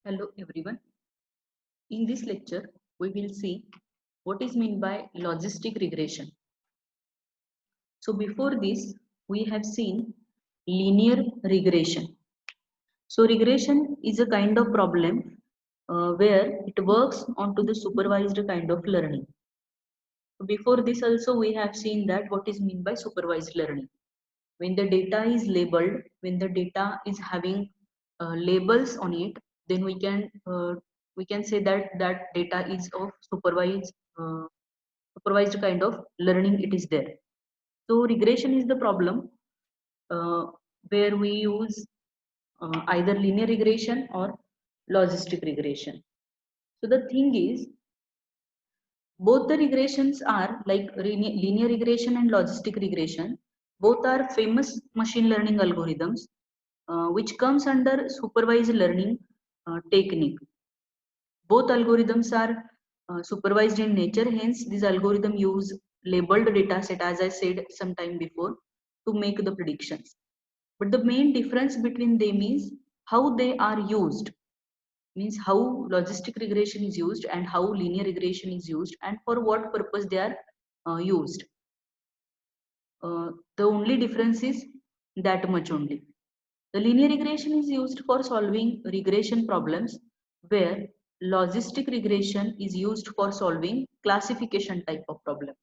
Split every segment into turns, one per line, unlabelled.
Hello everyone. In this lecture, we will see what is meant by logistic regression. So before this, we have seen linear regression. So regression is a kind of problem where it works onto the supervised kind of learning. Before this also we have seen that what is meant by supervised learning. When the data is labeled, when the data is having labels on it, then we can say that that data is of supervised kind of learning it is there. So regression is the problem uh, where we use either linear regression or logistic regression. So the thing is, both the regressions are like linear regression and logistic regression. Both are famous machine learning algorithms which comes under supervised learning technique. Both algorithms are supervised in nature, hence this algorithm use labeled data set as I said some time before to make the predictions. But the main difference between them is how they are used, means how logistic regression is used and how linear regression is used and for what purpose they are used. The only difference is that much only. The linear regression is used for solving regression problems, where logistic regression is used for solving classification type of problem.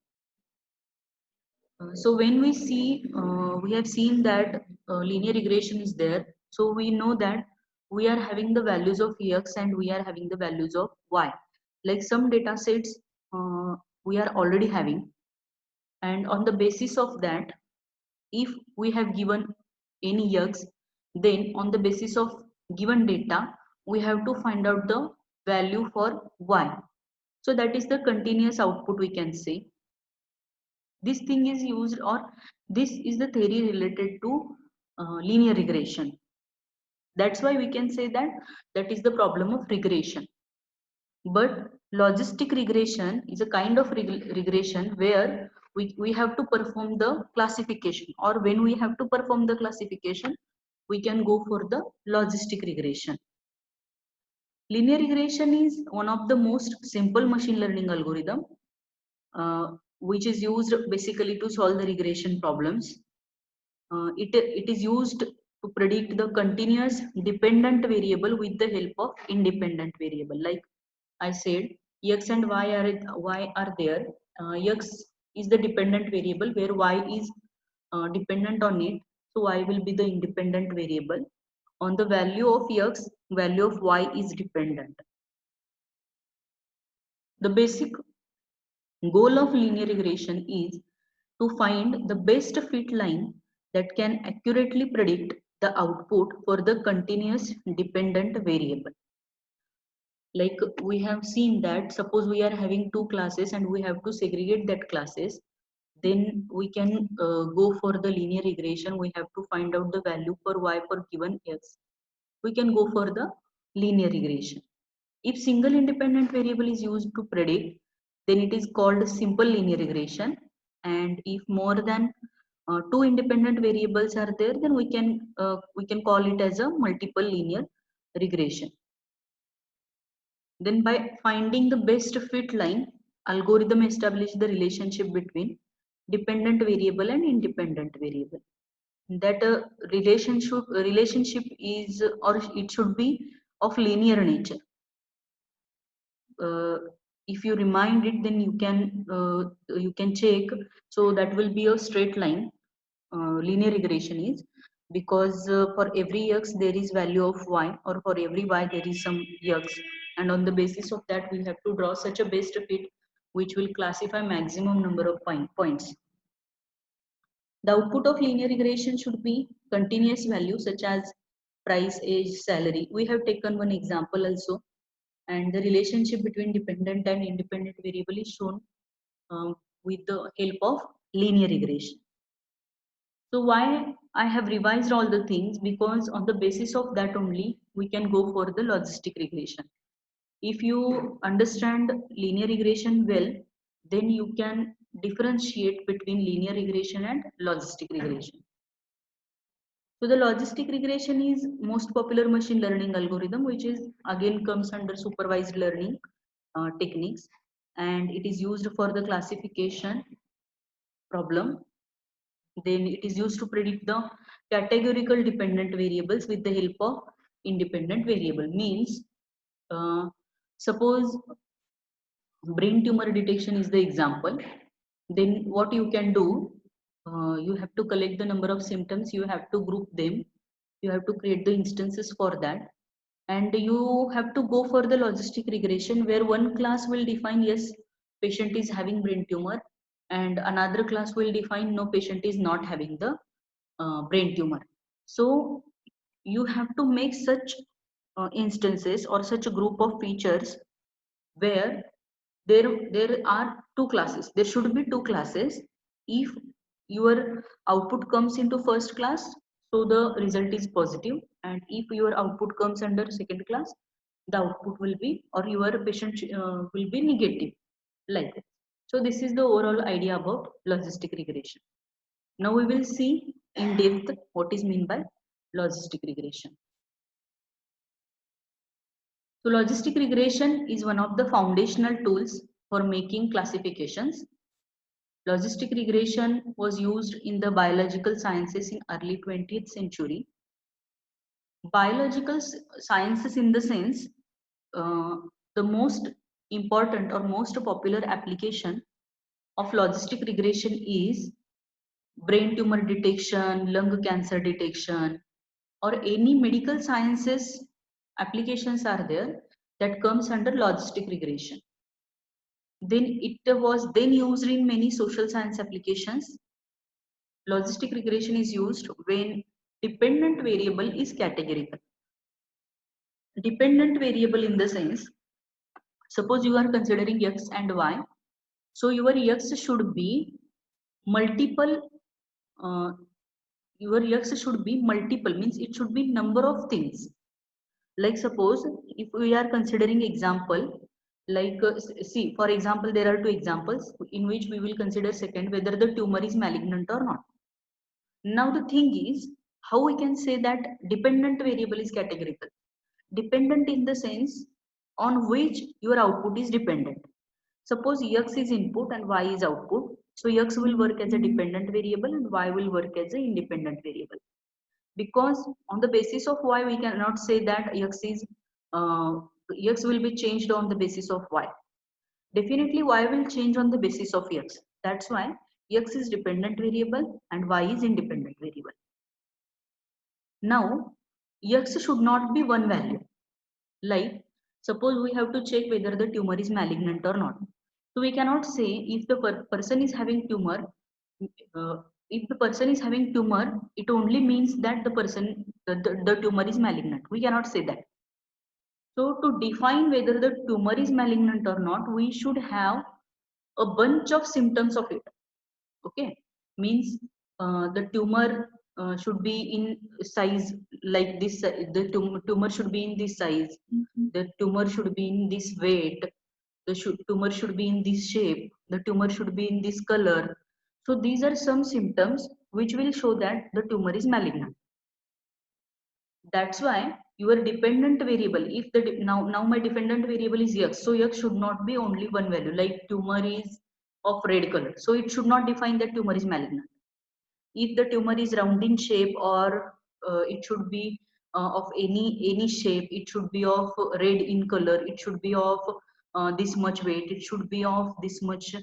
So when we have seen that linear regression is there. So we know that we are having the values of x and we are having the values of y. Like some data sets we are already having, and on the basis of that, if we have given any x, then on the basis of given data, we have to find out the value for y. So that is the continuous output we can say. This thing is used, or this is the theory related to linear regression. That's why we can say that that is the problem of regression. But logistic regression is a kind of regression where we have to perform the classification, or when we have to perform the classification, we can go for the logistic regression. Linear regression is one of the most simple machine learning algorithm which is used basically to solve the regression problems. It is used to predict the continuous dependent variable with the help of independent variable. Like I said, x and y are there. X is the dependent variable where y is dependent on it. So y will be the independent variable. On the value of x, value of y is dependent. The basic goal of linear regression is to find the best fit line that can accurately predict the output for the continuous dependent variable. Like we have seen that suppose we are having two classes and we have to segregate that classes, then we can go for the linear regression. We have to find out the value for y for given x. We can go for the linear regression. If single independent variable is used to predict, then it is called simple linear regression. And if more than two independent variables are there, then we can call it as a multiple linear regression. Then by finding the best fit line, algorithm establish the relationship between dependent variable and independent variable. That relationship is, or it should be of linear nature. uh, if you remind it, then you can check. So that will be a straight line. Linear regression is because for every x there is value of y, or for every y there is some x, and on the basis of that we have to draw such a best fit which will classify maximum number of points. The output of linear regression should be continuous values such as price, age, salary. We have taken one example also, and the relationship between dependent and independent variable is shown with the help of linear regression. So why I have revised all the things, because on the basis of that only we can go for the logistic regression. If you understand linear regression well, then you can differentiate between linear regression and logistic regression. So the logistic regression is most popular machine learning algorithm, which is again comes under supervised learning techniques, and it is used for the classification problem. Then it is used to predict the categorical dependent variables with the help of independent variable. Means, suppose brain tumor detection is the example, then what you can do, you have to collect the number of symptoms, you have to group them, you have to create the instances for that, and you have to go for the logistic regression where one class will define yes, patient is having brain tumor, and another class will define no, patient is not having the brain tumor. So you have to make such instances or such a group of features where there are two classes, there should be two classes. If your output comes into first class, so the result is positive, and if your output comes under second class, the output will be, or your patient will be negative, like that. So this is the overall idea about logistic regression. Now we will see in depth what is meant by logistic regression. So logistic regression is one of the foundational tools for making classifications. Logistic regression was used in the biological sciences in early 20th century. Biological sciences in the sense, uh, the most important or most popular application of logistic regression is brain tumor detection, lung cancer detection, or any medical sciences applications are there that comes under logistic regression. Then it was then used in many social science applications. Logistic regression is used when dependent variable is categorical. Dependent variable in the sense, suppose you are considering x and y, so your x should be multiple, uh, your x should be multiple, means it should be number of things. Like suppose if we are considering example, like see, for example, there are two examples in which we will consider second whether the tumor is malignant or not. Now the thing is, how we can say that dependent variable is categorical? Dependent in the sense on which your output is dependent. Suppose x is input and y is output. So x will work as a dependent variable and y will work as an independent variable. Because on the basis of y, we cannot say that uh, x will be changed on the basis of y. Definitely y will change on the basis of x. That's why x is dependent variable and y is independent variable. Now, x should not be one value. Like, suppose we have to check whether the tumor is malignant or not. So we cannot say if the person is having tumor, uh, if the person is having tumor, it only means that the tumor is malignant. We cannot say that. So to define whether the tumor is malignant or not, we should have a bunch of symptoms of it. Okay, means the tumor should be in size like this, the tumor should be in this size, the tumor should be in this weight, the tumor should be in this shape, the tumor should be in this color. So these are some symptoms which will show that the tumor is malignant. That's why your dependent variable, if the now my dependent variable is x, so x should not be only one value, like tumor is of red color, so it should not define that tumor is malignant. If the tumor is round in shape, or it should be of any shape, it should be of red in color, it should be of this much weight, it should be of this much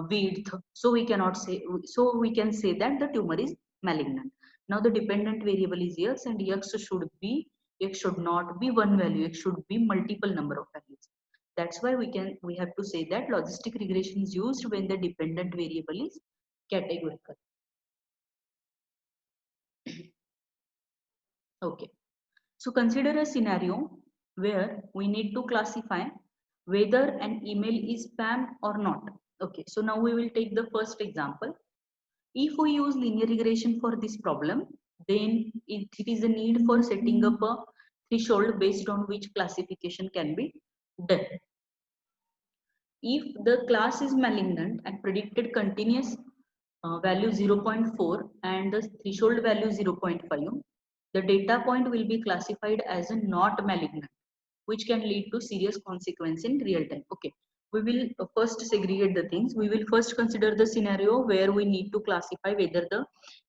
width, so we cannot say, so we can say that the tumor is malignant. Now the dependent variable is x, and x should not be one value, it should be multiple number of values. That's why we have to say that logistic regression is used when the dependent variable is categorical. Okay, so consider a scenario where we need to classify whether an email is spam or not. Okay, so now we will take the first example. If we use linear regression for this problem, then it is a need for setting up a threshold based on which classification can be done. If the class is malignant and predicted continuous value 0.4 and the threshold value 0.5, the data point will be classified as a not malignant, which can lead to serious consequence in real time. Okay, we will first segregate the things. We will first consider the scenario where we need to classify whether the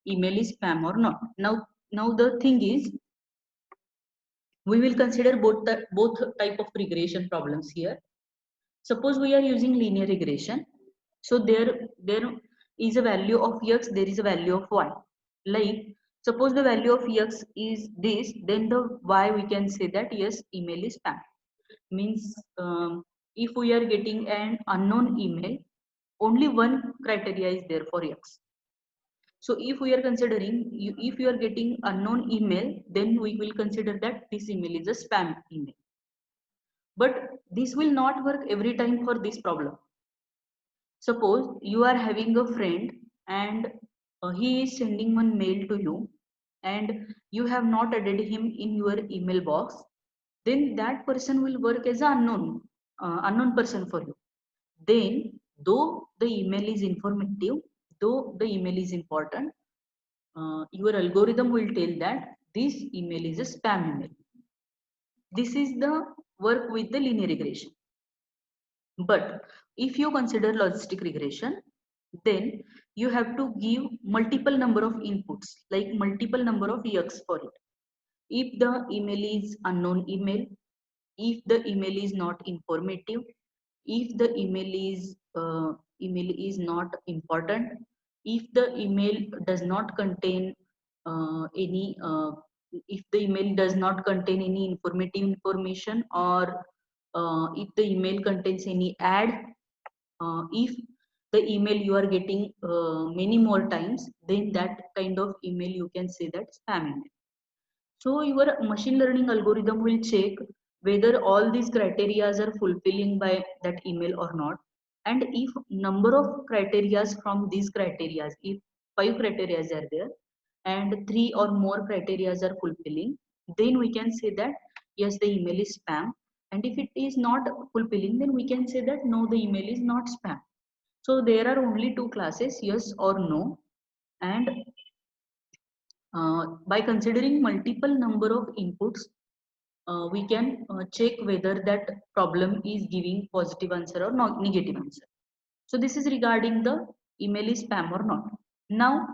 email is spam or not. Now the thing is, we will consider both type of regression problems here. Suppose we are using linear regression. So there is a value of x, there is a value of y. Like suppose the value of x is this, then the y we can say that yes, email is spam. Means if we are getting an unknown email, only one criteria is there for x. So if we are considering, if you are getting unknown email, then we will consider that this email is a spam email. But this will not work every time for this problem. Suppose you are having a friend and he is sending one mail to you and you have not added him in your email box, then that person will work as an unknown person for you. Then though the email is informative, though the email is important, your algorithm will tell that this email is a spam email. This is the work with the linear regression. But if you consider logistic regression, then you have to give multiple number of inputs, like multiple number of x for it. If the email is unknown if the email is not informative, if the email is not important, if the email does not contain any if the email does not contain any informative information, or if the email contains any ad, if the email you are getting many more times, then that kind of email you can say that spam email. So your machine learning algorithm will check whether all these criteria are fulfilling by that email or not. And if number of criteria from these criteria, if 5 criteria are there and 3 or more criteria are fulfilling, then we can say that yes, the email is spam. And if it is not fulfilling, then we can say that no, the email is not spam. So there are only two classes, yes or no. And by considering multiple number of inputs, we can check whether that problem is giving positive answer or not negative answer. So this is regarding the email is spam or not. Now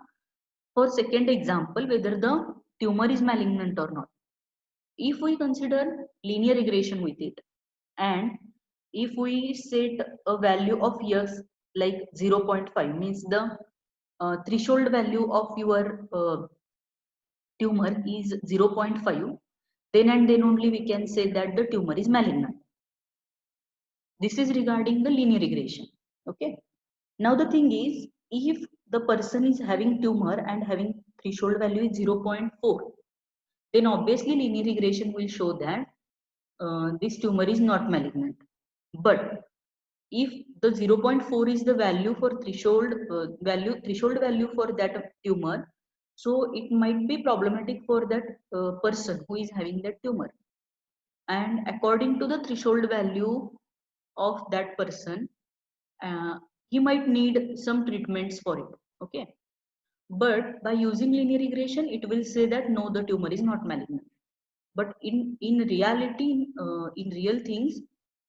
for second example, whether the tumor is malignant or not. If we consider linear regression with it, and if we set a value of x like 0.5, means the threshold value of your tumor is 0.5, then and then only we can say that the tumor is malignant. This is regarding the linear regression. Okay. Now the thing is, if the person is having tumor and having threshold value is 0.4, then obviously linear regression will show that this tumor is not malignant. But if the 0.4 is the value for threshold value for that tumor, so it might be problematic for that person who is having that tumor. And according to the threshold value of that person, he might need some treatments for it. Okay. But by using linear regression, it will say that no, the tumor is not malignant. But in reality, in real things,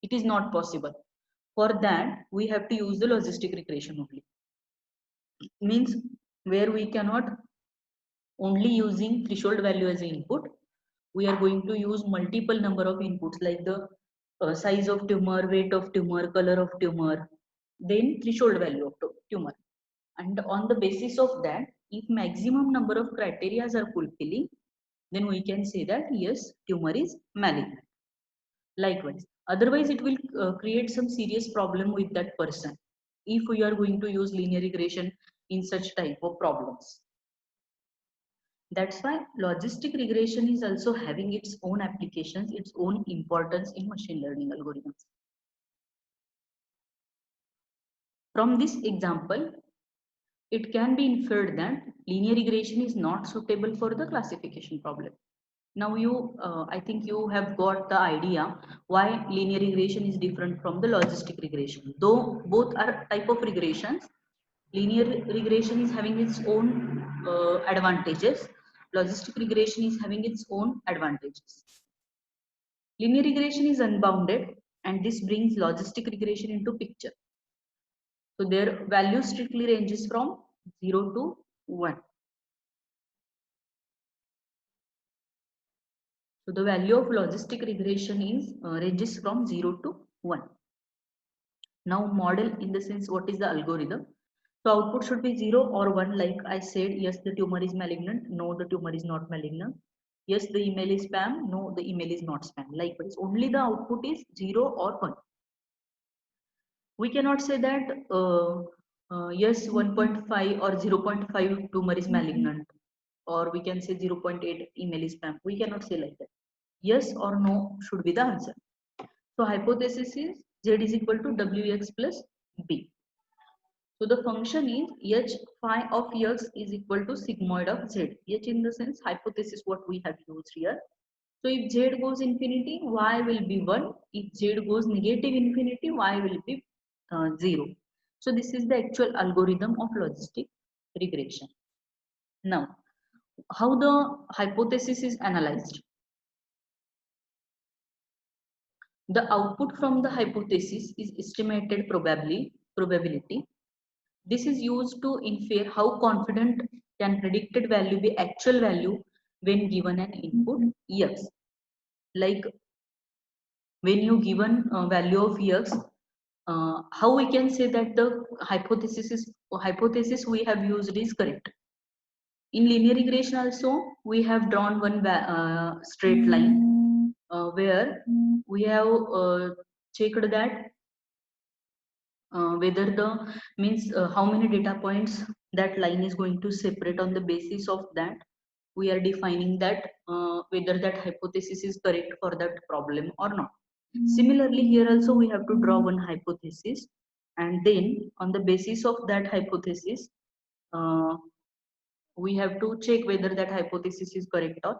it is not possible. For that, we have to use the logistic regression only. Means where we cannot only using threshold value as an input, we are going to use multiple number of inputs like the size of tumor, weight of tumor, color of tumor, then threshold value of tumor. And on the basis of that, if maximum number of criteria are fulfilling, then we can say that yes, tumor is malignant. Likewise, otherwise it will create some serious problem with that person if we are going to use linear regression in such type of problems. That's why logistic regression is also having its own applications, its own importance in machine learning algorithms. From this example, it can be inferred that linear regression is not suitable for the classification problem. Now I think you have got the idea why linear regression is different from the logistic regression. Though both are type of regressions, linear regression is having its own advantages, logistic regression is having its own advantages. Linear regression is unbounded, and this brings logistic regression into picture. So their value strictly ranges from 0 to 1. So the value of logistic regression is ranges from 0 to 1. Now model in the sense, what is the algorithm? So output should be 0 or 1, like I said. Yes, the tumor is malignant. No, the tumor is not malignant. Yes, the email is spam. No, the email is not spam. Likewise, only the output is 0 or 1. We cannot say that yes, 1.5 or 0.5 tumor is malignant, or we can say 0.8 email is spam. We cannot say like that. Yes or no should be the answer. So hypothesis is Z is equal to Wx plus B. So the function is h phi of x is equal to sigmoid of z. H in the sense hypothesis what we have used here. So if z goes infinity, y will be 1. If z goes negative infinity, y will be 0. So this is the actual algorithm of logistic regression. Now, how the hypothesis is analyzed? The output from the hypothesis is estimated probability. This is used to infer how confident can predicted value be actual value when given an input x. Like when you given a value of x, how we can say that the hypothesis we have used is correct. In linear regression also, we have drawn one straight line where we have checked that whether the means how many data points that line is going to separate. On the basis of that, we are defining that whether that hypothesis is correct for that problem or not. Similarly, here also we have to draw one hypothesis, and then on the basis of that hypothesis, uh, we have to check whether that hypothesis is correct or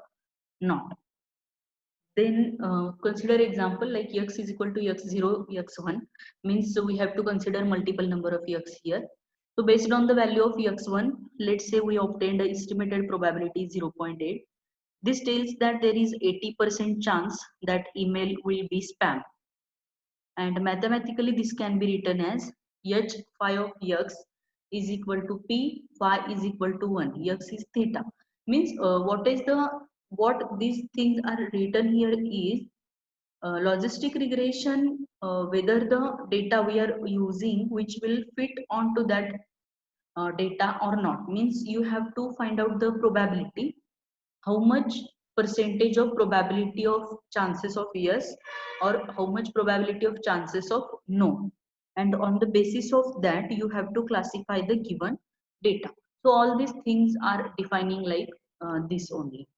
not. Then consider example like x is equal to x0, x1, means so we have to consider multiple number of x here. So based on the value of x1, let's say we obtained the estimated probability 0.8. This tells that there is 80% chance that email will be spam. And mathematically this can be written as h phi of x is equal to p phi is equal to 1. X is theta. Means what these things are written here is logistic regression, whether the data we are using which will fit onto that data or not. Means you have to find out the probability, how much percentage of probability of chances of yes, or how much probability of chances of no, and on the basis of that you have to classify the given data. So all these things are defining like this only.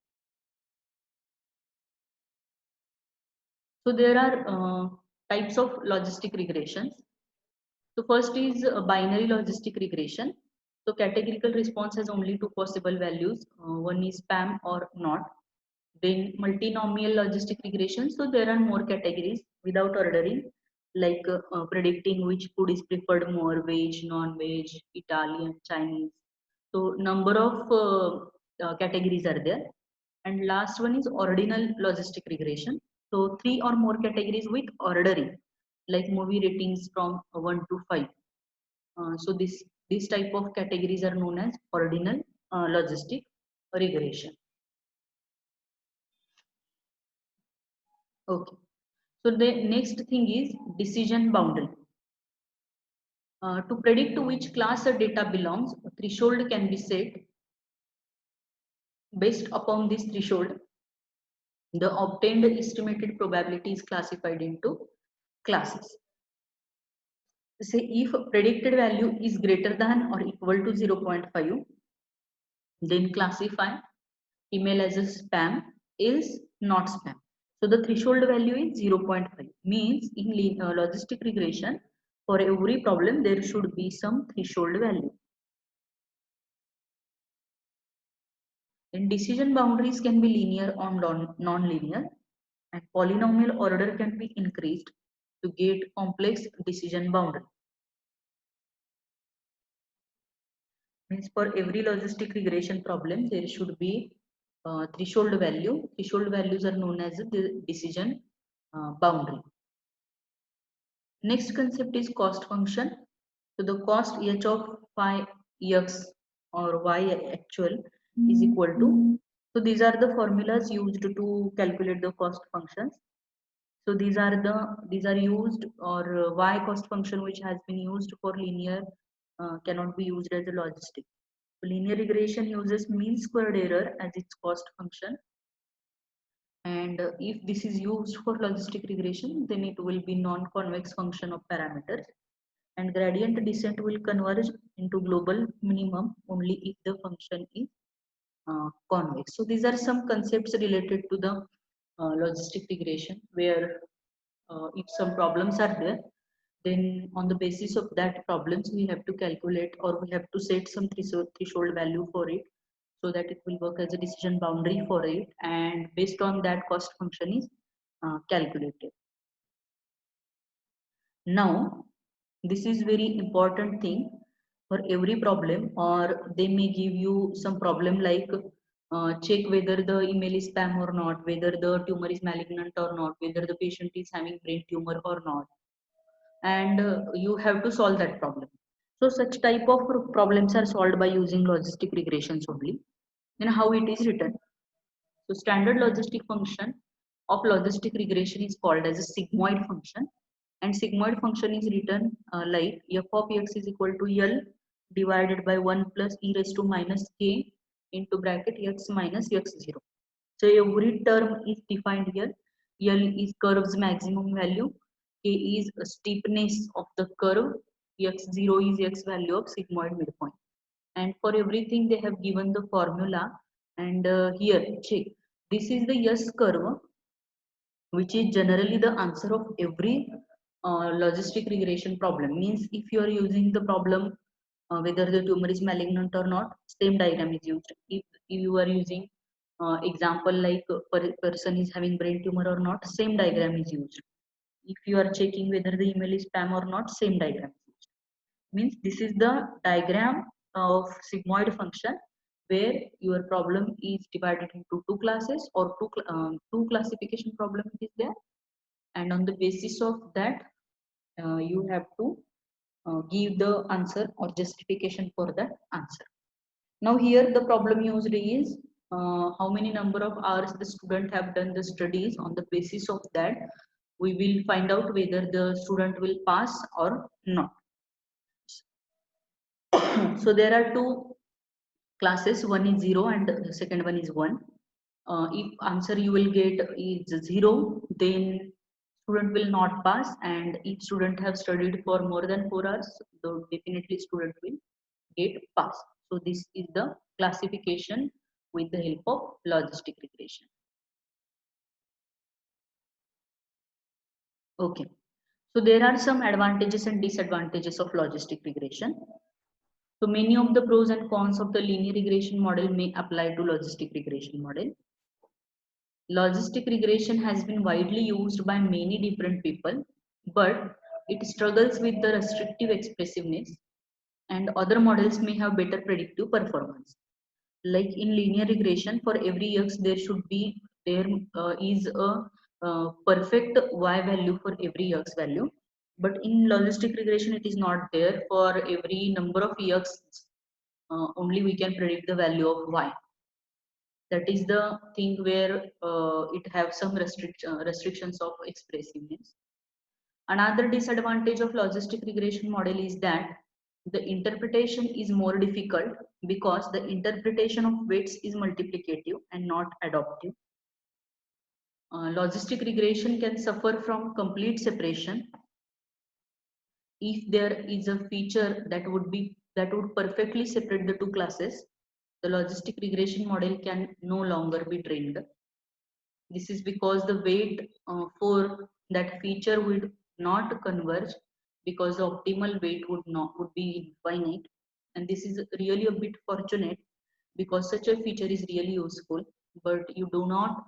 So there are types of logistic regressions. So first is binary logistic regression. So categorical response has only two possible values. One is spam or not. Then multinomial logistic regression. So there are more categories without ordering, like predicting which food is preferred more, veg, non-veg, Italian, Chinese. So number of categories are there. And last one is ordinal logistic regression. So three or more categories with ordering, like movie ratings from 1 to 5. So this type of categories are known as ordinal logistic regression. Okay. So the next thing is decision boundary. To predict to which class a data belongs, a threshold can be set. Based upon this threshold, the obtained estimated probability is classified into classes. Say if predicted value is greater than or equal to 0.5, then classify email as a spam, is not spam. So the threshold value is 0.5. Means in logistic regression, for every problem there should be some threshold value. Then decision boundaries can be linear or non-linear, and polynomial order can be increased to get complex decision boundary. Means for every logistic regression problem there should be threshold value. Threshold values are known as the decision boundary. Next concept is cost function. So the cost h of phi x or y actual is equal to. So these are the formulas used to calculate the cost functions. So these are used, or y cost function which has been used for linear cannot be used as a logistic. So linear regression uses mean squared error as its cost function, and if this is used for logistic regression, then it will be non-convex function of parameters, and gradient descent will converge into global minimum only if the function is convex. So these are some concepts related to the logistic regression, where if some problems are there, then on the basis of that problems we have to calculate, or we have to set some threshold value for it, so that it will work as a decision boundary for it, and based on that cost function is calculated. Now this is very important thing for every problem, or they may give you some problem like check whether the email is spam or not, whether the tumor is malignant or not, whether the patient is having brain tumor or not, and you have to solve that problem. So such type of problems are solved by using logistic regressions only. And how it is written? So standard logistic function of logistic regression is called as a sigmoid function, and sigmoid function is written like f of x is equal to L divided by 1 plus e raised to minus k into bracket x minus x0. So every term is defined here. L is curve's maximum value, k is a steepness of the curve, x0 is x value of sigmoid midpoint. And for everything they have given the formula, and here check, this is the S curve, which is generally the answer of every logistic regression problem. Means if you are using the problem whether the tumor is malignant or not, same diagram is used. If you are using example like person is having brain tumor or not, same diagram is used. If you are checking whether the email is spam or not, same diagram is used. Means this is the diagram of sigmoid function, where your problem is divided into two classes, or two classification problem is there, and on the basis of that you have to give the answer or justification for that answer. Now here the problem used is how many number of hours the student have done the studies. On the basis of that we will find out whether the student will pass or not. So there are two classes, one is 0 and the second one is 1. If answer you will get is 0, then student will not pass, and if student have studied for more than 4 hours, so definitely student will get pass. So this is the classification with the help of logistic regression. Okay, so there are some advantages and disadvantages of logistic regression. So many of the pros and cons of the linear regression model may apply to logistic regression model. Logistic regression has been widely used by many different people, but it struggles with the restrictive expressiveness, and other models may have better predictive performance. Like in linear regression, for every x there is a perfect y value for every x value, but in logistic regression it is not there. For every number of x only we can predict the value of y. That is the thing where it have some restrictions of expressiveness. Another disadvantage of logistic regression model is that the interpretation is more difficult, because the interpretation of weights is multiplicative and not adaptive. Logistic regression can suffer from complete separation. If there is a feature that would perfectly separate the two classes, the logistic regression model can no longer be trained. This is because the weight for that feature would not converge, because the optimal weight would be infinite, and this is really a bit fortunate, because such a feature is really useful. But you do not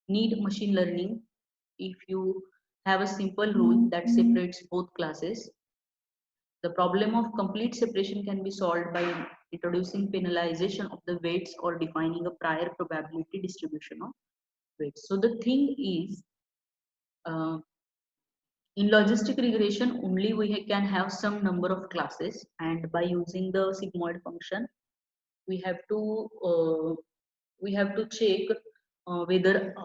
need machine learning if you have a simple rule that separates both classes. The problem of complete separation can be solved by introducing penalization of the weights or defining a prior probability distribution of weights. So the thing is, in logistic regression, only we can have some number of classes, and by using the sigmoid function, we have to check whether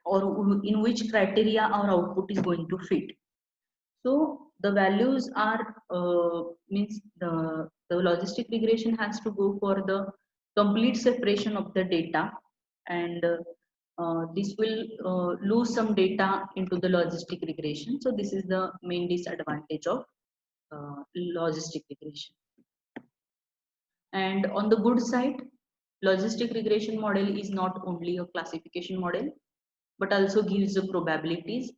or in which criteria our output is going to fit. So the values are means the logistic regression has to go for the complete separation of the data, and this will lose some data into the logistic regression. So this is the main disadvantage of logistic regression. And on the good side, logistic regression model is not only a classification model, but also gives the probabilities.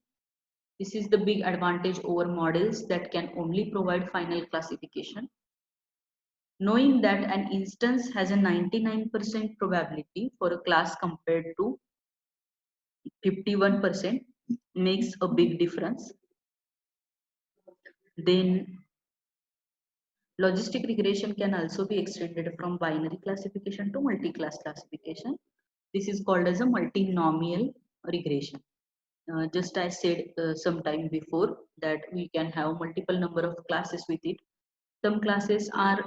This is the big advantage over models that can only provide final classification. Knowing that an instance has a 99% probability for a class compared to 51% makes a big difference. Then logistic regression can also be extended from binary classification to multi-class classification. This is called as a multinomial regression. Just I said some time before that we can have multiple number of classes with it. Some classes are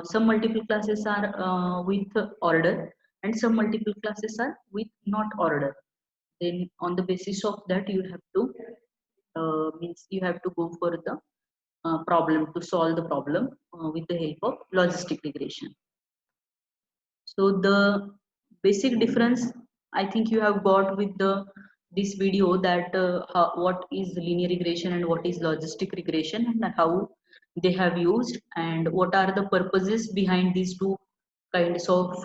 some multiple classes are with order, and some multiple classes are with not order. Then on the basis of that, you have to means you have to go for the problem to solve the problem with the help of logistic regression. So the basic difference I think you have got with the this video, that what is linear regression and what is logistic regression, and how they have used, and what are the purposes behind these two kinds of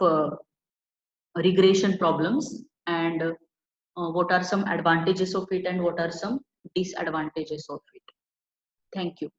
regression problems, and what are some advantages of it and what are some disadvantages of it. Thank you.